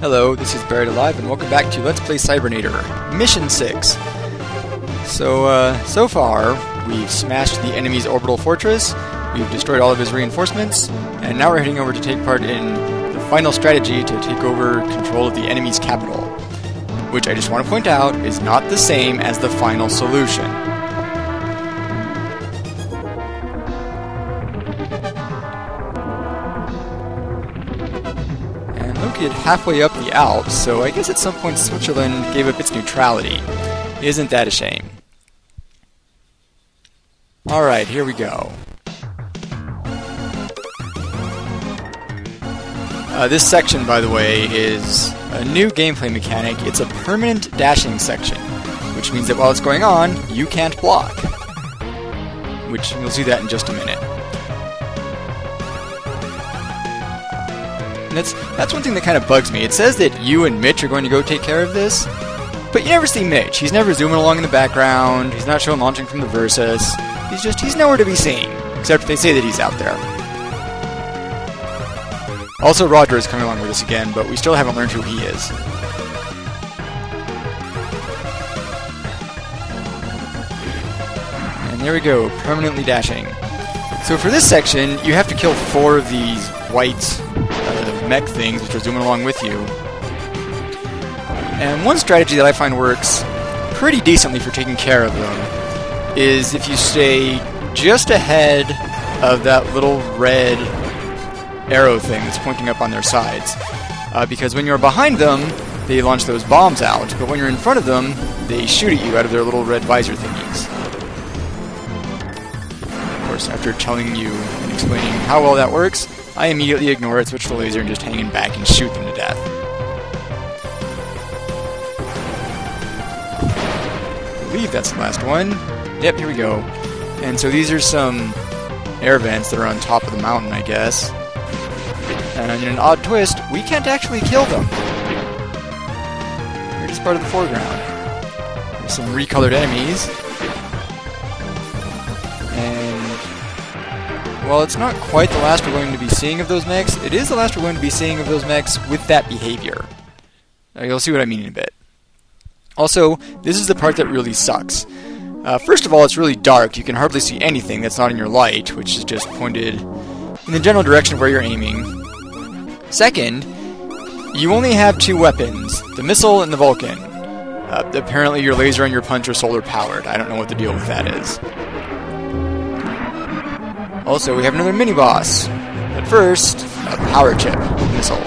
Hello, this is Buried Alive, and welcome back to Let's Play Cybernator, Mission 6. So far, we've smashed the enemy's orbital fortress, we've destroyed all of his reinforcements, and now we're heading over to take part in the final strategy to take over control of the enemy's capital, which I just want to point out is not the same as the final solution. Located halfway up the Alps, so I guess at some point Switzerland gave up its neutrality. Isn't that a shame? Alright, here we go. This section, by the way, is a new gameplay mechanic. It's a permanent dashing section, which means that while it's going on, you can't block. Which, you'll see that in just a minute. And that's one thing that kind of bugs me. It says that you and Mitch are going to go take care of this, but you never see Mitch. He's never zooming along in the background, he's not shown launching from the Versus, he's nowhere to be seen, except they say that he's out there. Also, Roger is coming along with us again, but we still haven't learned who he is. And there we go, permanently dashing. So for this section, you have to kill 4 of these white mech things which are zooming along with you. And one strategy that I find works pretty decently for taking care of them is if you stay just ahead of that little red arrow thing that's pointing up on their sides. Because when you're behind them, they launch those bombs out, but when you're in front of them, they shoot at you out of their little red visor thingies. Of course, after telling you and explaining how well that works, I immediately ignore it, switch to laser, and just hang back and shoot them to death. I believe that's the last one. Yep, here we go. And so these are some air vents that are on top of the mountain, I guess. And in an odd twist, we can't actually kill them. They're just part of the foreground. There's some recolored enemies. Well, it's not quite the last we're going to be seeing of those mechs. It is the last we're going to be seeing of those mechs with that behavior. You'll see what I mean in a bit. Also, this is the part that really sucks. First of all, it's really dark. You can hardly see anything that's not in your light, which is just pointed in the general direction of where you're aiming. Second, you only have 2 weapons, the missile and the Vulcan. Apparently your laser and your punch are solar powered. I don't know what the deal with that is. Also, we have another mini-boss. But first, a power chip missile.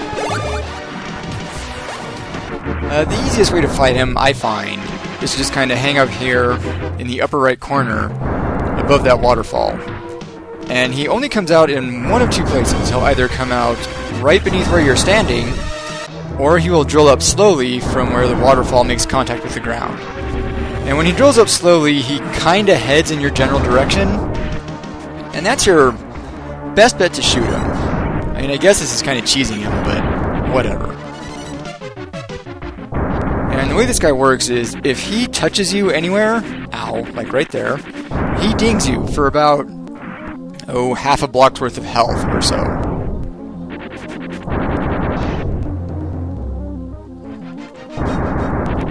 The easiest way to fight him, I find, is to just kind of hang out here in the upper right corner above that waterfall. And he only comes out in one of 2 places. He'll either come out right beneath where you're standing, or he will drill up slowly from where the waterfall makes contact with the ground. And when he drills up slowly, he kind of heads in your general direction. And that's your best bet to shoot him. I mean, I guess this is kind of cheesing him, but whatever. And the way this guy works is, if he touches you anywhere, ow, like right there, he dings you for about, half a block's worth of health or so.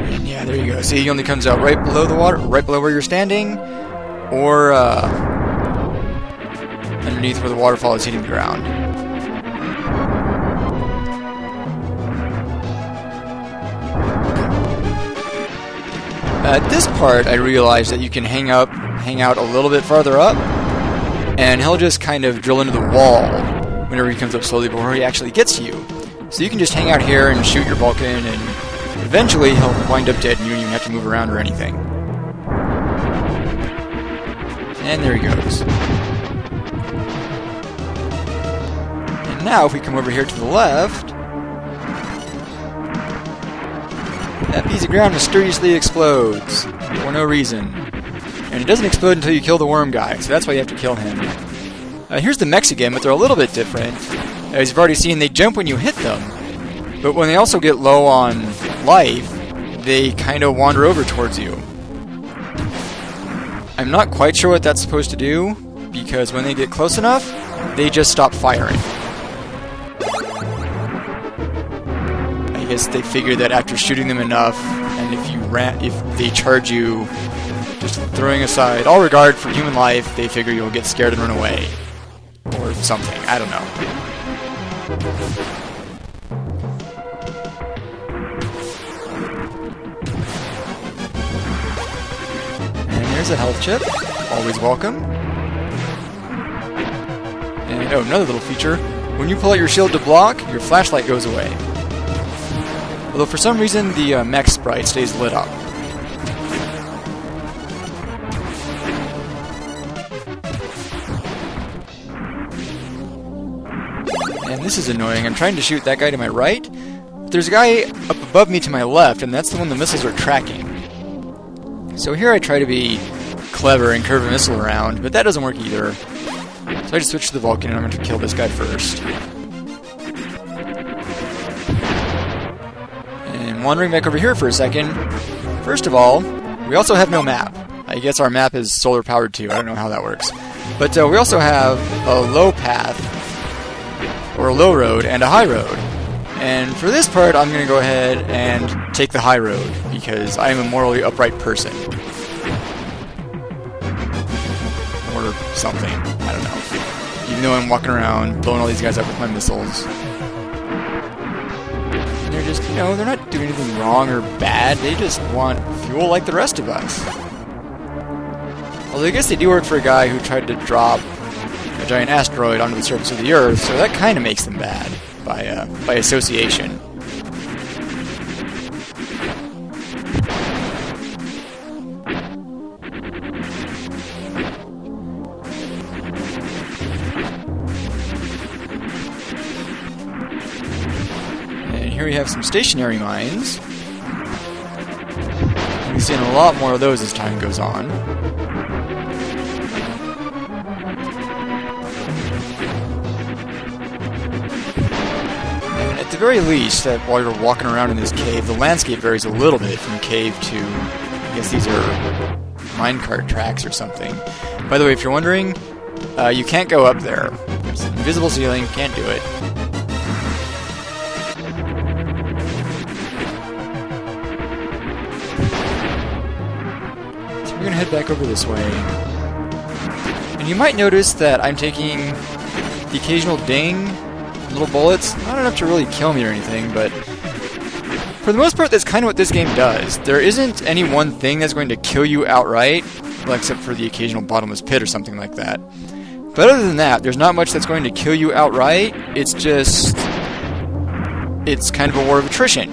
And yeah, there you go. See, he only comes out right below the water, right below where you're standing, or, underneath where the waterfall is hitting the ground. At this part, I realized that you can hang out a little bit farther up, and he'll just kind of drill into the wall whenever he comes up slowly before he actually gets to you. So you can just hang out here and shoot your Vulcan, and eventually he'll wind up dead and you don't even have to move around or anything. And there he goes. Now, if we come over here to the left, that piece of ground mysteriously explodes for no reason. And it doesn't explode until you kill the worm guy, so that's why you have to kill him. Here's the mechs again, but they're a little bit different. As you've already seen, they jump when you hit them, but when they also get low on life, they kind of wander over towards you. I'm not quite sure what that's supposed to do, because when they get close enough, they just stop firing. guess they figure that after shooting them enough, and if they charge you, just throwing aside all regard for human life, they figure you'll get scared and run away. Or something. I don't know. And there's a health chip. Always welcome. And, oh, another little feature. When you pull out your shield to block, your flashlight goes away. Although for some reason the mech sprite stays lit up. And this is annoying. I'm trying to shoot that guy to my right. There's a guy up above me to my left, and that's the one the missiles are tracking. So here I try to be clever and curve a missile around, but that doesn't work either. So I just switch to the Vulcan, and I'm going to kill this guy first. And wandering back over here for a second. First of all, we also have no map. I guess our map is solar powered too. I don't know how that works. But we also have a low path, or a low road, and a high road. And for this part, I'm going to go ahead and take the high road, because I am a morally upright person. Or something. I don't know. Even though I'm walking around blowing all these guys up with my missiles. And they're just, you know, they're not doing anything wrong or bad. They just want fuel like the rest of us. Although I guess they do work for a guy who tried to drop a giant asteroid onto the surface of the Earth, so that kind of makes them bad by association. And here we have some stationary mines. We'll be seeing a lot more of those as time goes on. At the very least, that while you're walking around in this cave, the landscape varies a little bit from cave to, I guess these are minecart tracks or something. By the way, if you're wondering, you can't go up there. There's an invisible ceiling, can't do it. So we're gonna head back over this way. And you might notice that I'm taking the occasional ding, little bullets. Not enough to really kill me or anything, but for the most part, that's kind of what this game does. There isn't any one thing that's going to kill you outright, well, except for the occasional bottomless pit or something like that. But other than that, there's not much that's going to kill you outright. It's just, it's kind of a war of attrition.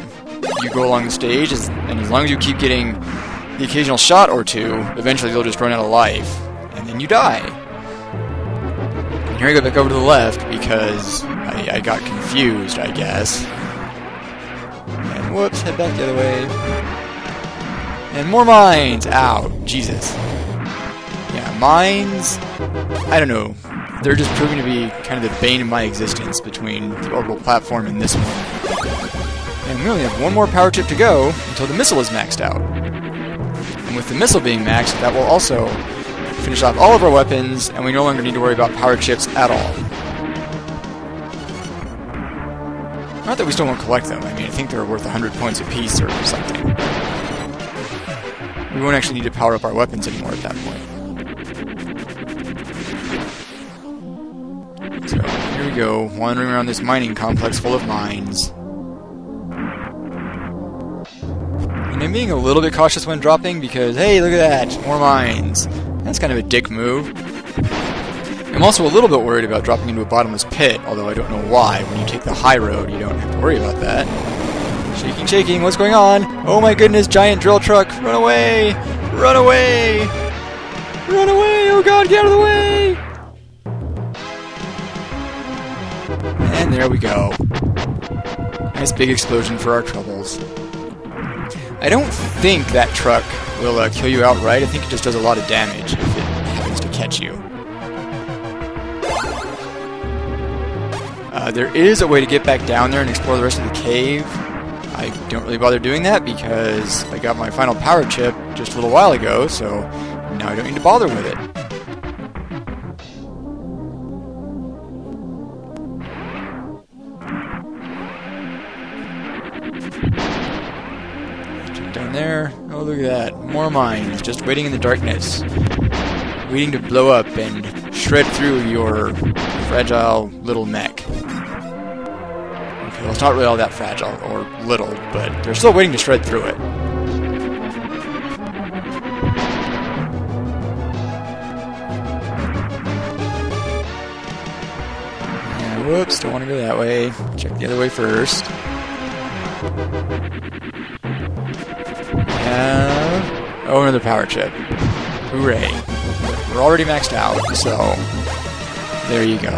You go along the stage, and as long as you keep getting the occasional shot or two, eventually you'll just run out of life, and then you die. And here I go back over to the left because I got confused, I guess. And whoops, head back the other way. And more mines! Ow, Jesus. Yeah, mines, I don't know. They're just proving to be kind of the bane of my existence between the orbital platform and this one. And we only have one more power chip to go until the missile is maxed out. And with the missile being maxed, that will also finish off all of our weapons, and we no longer need to worry about power chips at all. Not that we still won't collect them. I mean, I think they're worth 100 points apiece or something. We won't actually need to power up our weapons anymore at that point. So, here we go, wandering around this mining complex full of mines. And I'm being a little bit cautious when dropping because, hey, look at that, more mines. That's kind of a dick move. I'm also a little bit worried about dropping into a bottomless pit, although I don't know why. When you take the high road, you don't have to worry about that. Shaking, shaking, what's going on? Oh my goodness, giant drill truck! Run away! Run away! Run away! Oh god, get out of the way! And there we go. Nice big explosion for our troubles. I don't think that truck will kill you outright. I think it just does a lot of damage if it happens to catch you. There is a way to get back down there and explore the rest of the cave. I don't really bother doing that because I got my final power chip just a little while ago, so now I don't need to bother with it. Check down there. Oh, look at that. More mines, just waiting in the darkness. Waiting to blow up and shred through your fragile little mech. Okay, well, it's not really all that fragile, or little, but they're still waiting to shred through it. And whoops, don't want to go that way. Check the other way first. Oh, another power chip. Hooray. We're already maxed out, so there you go.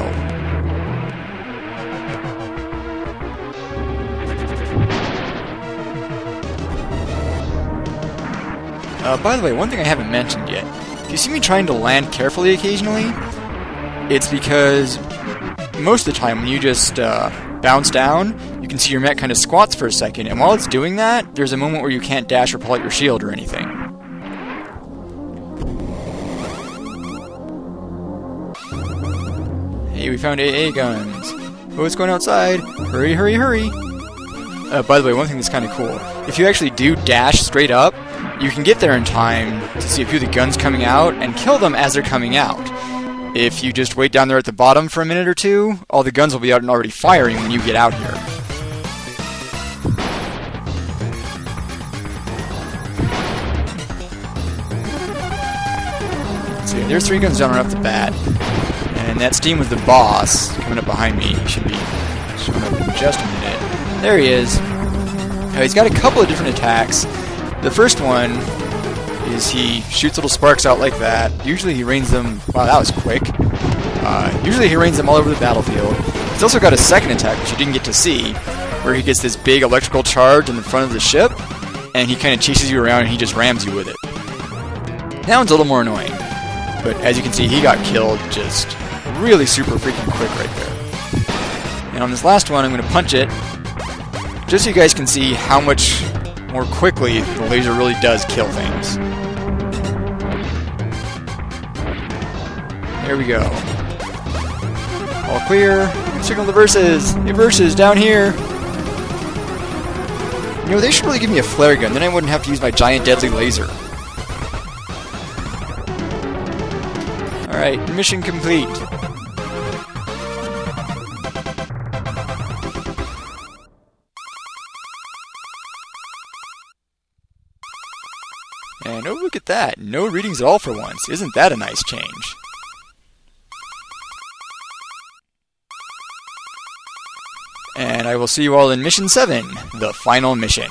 By the way, one thing I haven't mentioned yet. If you see me trying to land carefully occasionally, it's because most of the time when you just bounce down, you can see your mech kind of squats for a second, and while it's doing that, there's a moment where you can't dash or pull out your shield or anything. Hey, we found AA guns. Oh, it's going outside. Hurry, hurry, hurry. By the way, one thing that's kind of cool. If you actually do dash straight up, you can get there in time to see a few of the guns coming out and kill them as they're coming out. If you just wait down there at the bottom for a minute or two, all the guns will be out and already firing when you get out here. So yeah, there's 3 guns down right off the bat. And that Steam was the boss coming up behind me. He should be showing up in just a minute. There he is. He's got a couple of different attacks. The first one is he shoots little sparks out like that. Usually he rains them... Wow, that was quick. Usually he rains them all over the battlefield. He's also got a second attack, which you didn't get to see, where he gets this big electrical charge in the front of the ship, and he kind of chases you around and he just rams you with it. That one's a little more annoying. But as you can see, he got killed just really super freaking quick right there. And on this last one, I'm going to punch it, just so you guys can see how much more quickly the laser really does kill things. There we go. All clear. Signal the verses. Hey, verses, down here. You know, they should really give me a flare gun, then I wouldn't have to use my giant deadly laser. Alright, mission complete. And oh, look at that. No readings at all for once. Isn't that a nice change? And I will see you all in Mission 7, the final mission.